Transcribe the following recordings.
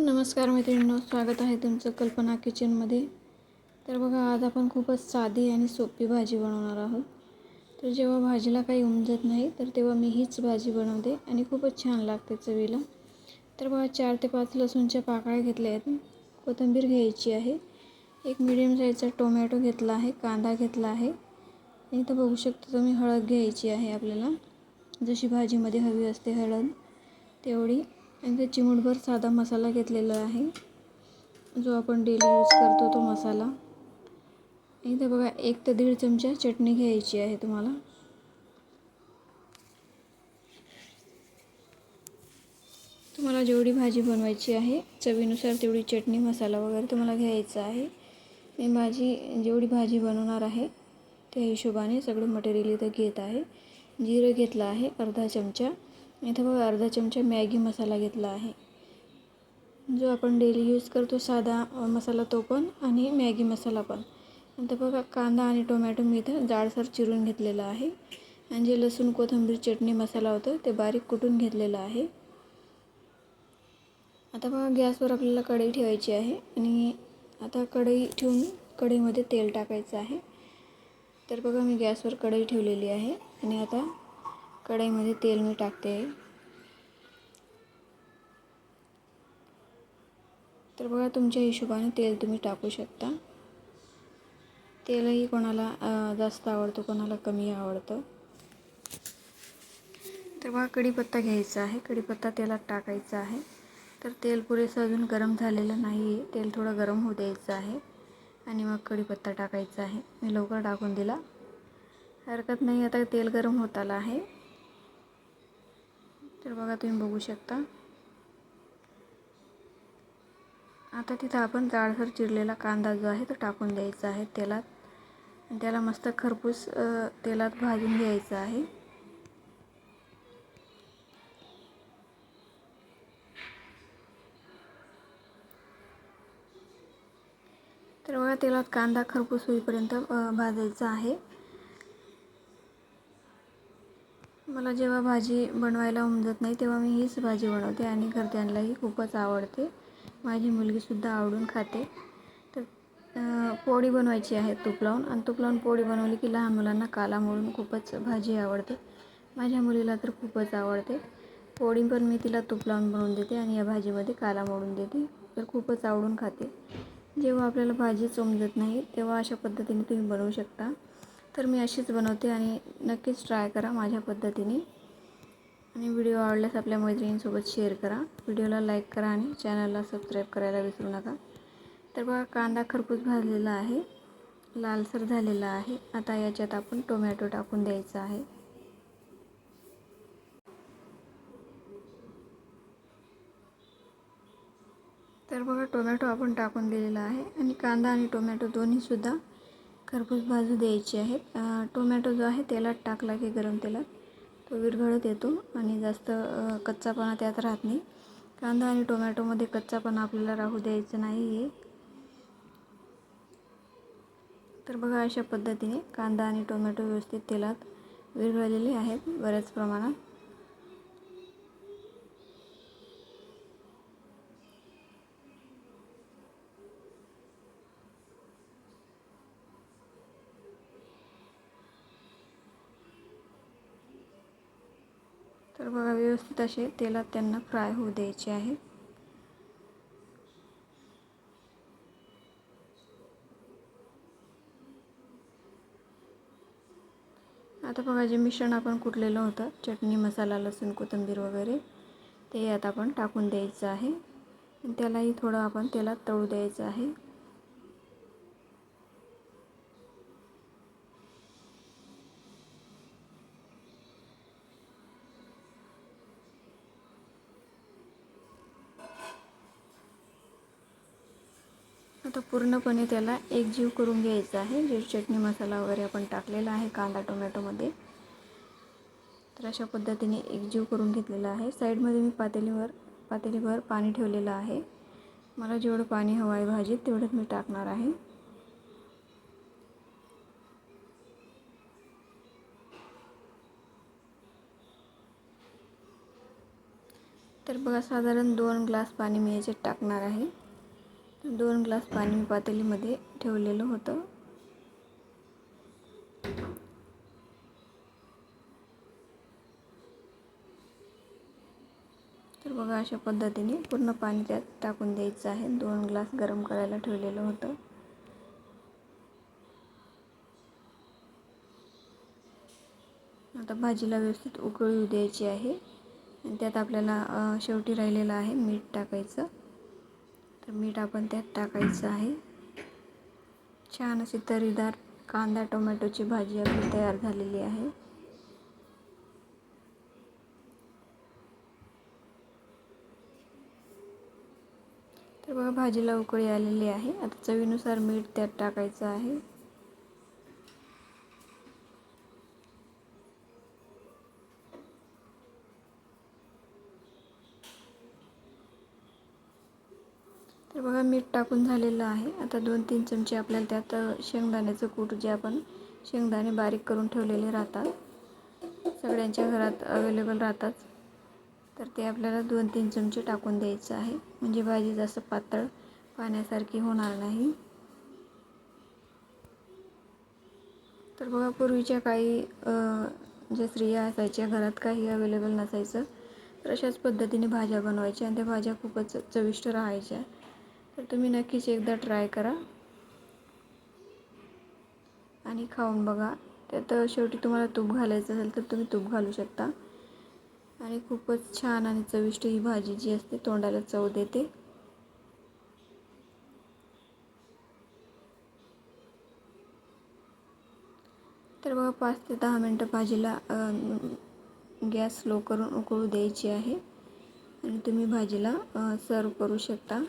नमस्कार मैत्रिणींनो, स्वागत आहे तुमचं कल्पना किचनमध्ये. तर बघा, आज आपण खूपच साधी आणि सोपी भाजी बनवणार आहोत. तर जेव्हा भाजीला काही उमजत नाही तर तेव्हा मी हीच भाजी बनवते आणि खूपच छान लागते चवीला. तर बघा, 4 ते 5 लसूणच्या पाकळ्या घेतल्या आहेत, कोथिंबीर घ्यायची आहे, एक मीडियम साईजचा टोमॅटो घेतला आहे, कांदा घेतला आहे, आणि इथं बघू शकता तुम्ही हळद घ्यायची आहे आपल्याला, जशी भाजीमध्ये हवी असते हळद तेवढी. आणि ते चिमूटभर साधा मसाला घेतलेला आहे, जो आपण डेली यूज करतो तो मसाला. इथे बघा, 1 ते 1.5 चमचा चटणी घ्यायची आहे तुम्हाला. तुम्हाला जेवढी भाजी बनवायची आहे चवीनुसार तेवढी चटणी मसाला वगैरे तुम्हाला घ्यायचा आहे. मी जेवढी भाजी बनवणार आहे त्या हिशोबाने सगळं मटेरियल इथं घेत आहे. जिरं घेतलं आहे अर्धा चमचा. इथं बघा, अर्धा चमचा मॅगी मसाला घेतला आहे, जो आपण डेली यूज करतो साधा मसाला तो पण, आणि मॅगी मसाला पण. नंतर बघा, कांदा आणि टोमॅटो मी इथं जाडसर चिरून घेतलेला आहे, आणि जे लसूण कोथिंबीर चटणी मसाला होता ते बारीक कुटून घेतलेला आहे. आता बघा, गॅसवर आपल्याला कढई ठेवायची आहे, आणि आता कढई ठेवून कढईमध्ये तेल टाकायचं आहे. तर बघा, मी गॅसवर कढई ठेवलेली आहे, आणि आता कढईमध्ये तेल मी टाकते. तर बघा, तुमच्या हिशोबाने तेल तुम्ही टाकू शकता. तेलही कोणाला जास्त आवडतं, कोणाला कमी आवडतं. तर बघा, कढीपत्ता घ्यायचा आहे, कढीपत्ता तेलात टाकायचा आहे. तर तेल पुरेसं अजून गरम झालेलं नाही आहे, तेल थोडं गरम होऊ द्यायचं आहे, आणि मग कढीपत्ता टाकायचा आहे. मी लवकर टाकून दिला, हरकत नाही. आता तेल गरम होत आलं आहे. तर बघा, तुम्ही बघू शकता. आता तिथं आपण जाडसर चिरलेला कांदा जो आहे तो टाकून द्यायचा आहे तेलात, आणि त्याला मस्त खरपूस तेलात भाजून घ्यायचं आहे. तर बघा, तेलात कांदा खरपूस होईपर्यंत भाजायचा आहे. मला जेव्हा भाजी बनवायला उमजत नाही तेव्हा मी हीच भाजी बनवते, आणि घरच्यांनाही खूपच आवडते. माझी मुलगीसुद्धा आवडून खाते. तर पोळी बनवायची आहे तूप लावून, आणि तूप लावून पोळी बनवली की लहान मुलांना काला मोडून खूपच भाजी आवडते. माझ्या मुलीला तर खूपच आवडते. पोळी पण मी तिला तूप लावून बनवून देते, आणि या भाजीमध्ये काला मोडून देते, तर खूपच आवडून खाते. जेव्हा आपल्याला भाजीच उमजत नाही तेव्हा अशा पद्धतीने तुम्ही बनवू शकता. तर मी अशीच बनवते, आणि नक्कीच ट्राय करा माझ्या पद्धतीने. आणि व्हिडिओ आवडल्यास आपल्या मैत्रिणींसोबत शेअर करा, व्हिडिओला लाईक करा, आणि चॅनलला सबस्क्राईब करायला विसरू नका. तर बघा, कांदा खरपूस भाजलेला आहे, लालसर झालेला आहे. आता याच्यात आपण टोमॅटो टाकून द्यायचा आहे. तर बघा, टोमॅटो आपण टाकून दिलेला आहे, आणि कांदा आणि टोमॅटो दोन्हीसुद्धा खरपूस भाजू द्यायचे आहेत. टोमॅटो जो आहे तेलात टाकला की गरम तेलात तो विरघळत येतो, आणि जास्त कच्चापणा त्यात राहत नाही. कांदा आणि टोमॅटोमध्ये कच्चापणा आपल्याला राहू द्यायचं नाही आहे. तर बघा, अशा पद्धतीने कांदा आणि टोमॅटो व्यवस्थित तेलात विरघळलेले आहेत बऱ्याच प्रमाणात. तर बघा, व्यवस्थित असे तेलात त्यांना फ्राय होऊ द्यायचे आहे. आता बघा, जे मिश्रण आपण कुटलेलं होतं, चटणी मसाला लसूण कोथिंबीर वगैरे, ते यात आपण टाकून द्यायचं आहे, आणि त्यालाही थोडं आपण तेलात तळू द्यायचं आहे. आता पूर्णपणे त्याला एकजीव करून घ्यायचं आहे, जे चटणी मसाला वगैरे आपण टाकलेला आहे कांदा टोमॅटोमध्ये. तर अशा पद्धतीने एकजीव करून घेतलेला आहे. साईडमध्ये मी पातेलीभर पाणी ठेवलेलं आहे. मला जेवढं पाणी हवं आहे भाजीत तेवढंच मी टाकणार आहे. तर बघा, साधारण 2 ग्लास पाणी मी याच्यात टाकणार आहे. 2 ग्लास पाणी मी पातेलीमध्ये ठेवलेलं होतं. तर बघा, अशा पद्धतीने पूर्ण पाणी त्यात टाकून द्यायचं आहे. 2 ग्लास गरम करायला ठेवलेलं होतं. आता भाजीला व्यवस्थित उकळी येऊ द्यायची आहे. आणि त्यात आपल्याला शेवटी राहिलेलं आहे मीठ टाकायचं. तर मीठ आपण त्यात टाकायचं आहे. छान अशी तर्रीदार कांदा टोमॅटोची भाजी आपली तयार झालेली आहे. तर बघा, भाजीला उकळी आलेली आहे. आता चवीनुसार मीठ त्यात टाकायचं आहे. तर बघा, मीठ टाकून झालेलं आहे. आता 2-3 चमचे आपल्याला त्यात शेंगदाण्याचं कूट, जे आपण शेंगदाणे बारीक करून ठेवलेले राहतात, सगळ्यांच्या घरात अवेलेबल राहतात, तर ते आपल्याला 2-3 चमचे टाकून द्यायचं आहे. म्हणजे भाजी जास्त पातळ पाण्यासारखी होणार नाही. तर बघा, पूर्वीच्या काळी ज्या स्त्रिया असायच्या, घरात काही अवेलेबल नसायचं, तर अशाच पद्धतीने भाज्या बनवायच्या आणि त्या भाज्या खूपच चविष्ट राहायच्या. तर तुम्ही नक्कीच एकदा ट्राय करा आणि खाऊन बघा. त्यात शेवटी तुम्हाला तूप घालायचं असेल तर तुम्ही तूप घालू शकता. आणि खूपच छान आणि चविष्ट ही भाजी जी असते, तोंडाला चव देते. तर बघा, 5 ते 10 मिनटं भाजीला गॅस स्लो करून उकळू द्यायची आहे आणि तुम्ही भाजीला सर्व करू शकता.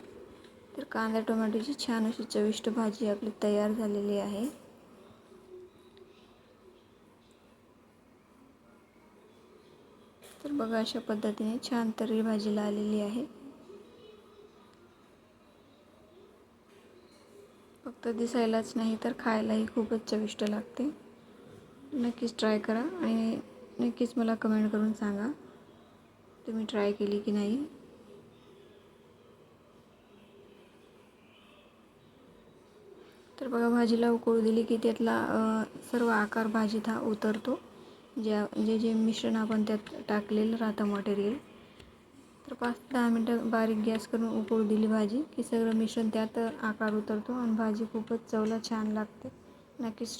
तर कांदा टोमॅटोची छान अशी चविष्ट भाजी आपली तयार झालेली आहे. तर बघा, अशा पद्धतीने छान तर्री भाजीला आलेली आहे. फक्त दिसायलाच नाही तर खायलाही खूपच चविष्ट लागते. नक्कीच ट्राय करा आणि नक्कीच मला कमेंट करून सांगा तुम्ही ट्राय केली की नाही. तर बघा, भाजीला उकळू दिली की त्यातला सर्व आकार भाजीत हा उतरतो. जे मिश्रण आपण त्यात टाकलेलं राहतं मटेरियल. तर 5 ते 10 मिनटं बारीक गॅस करून उकळू दिली भाजी की सगळं मिश्रण त्यात आकार उतरतो आणि भाजी खूपच चवला छान लागते. नक्कीच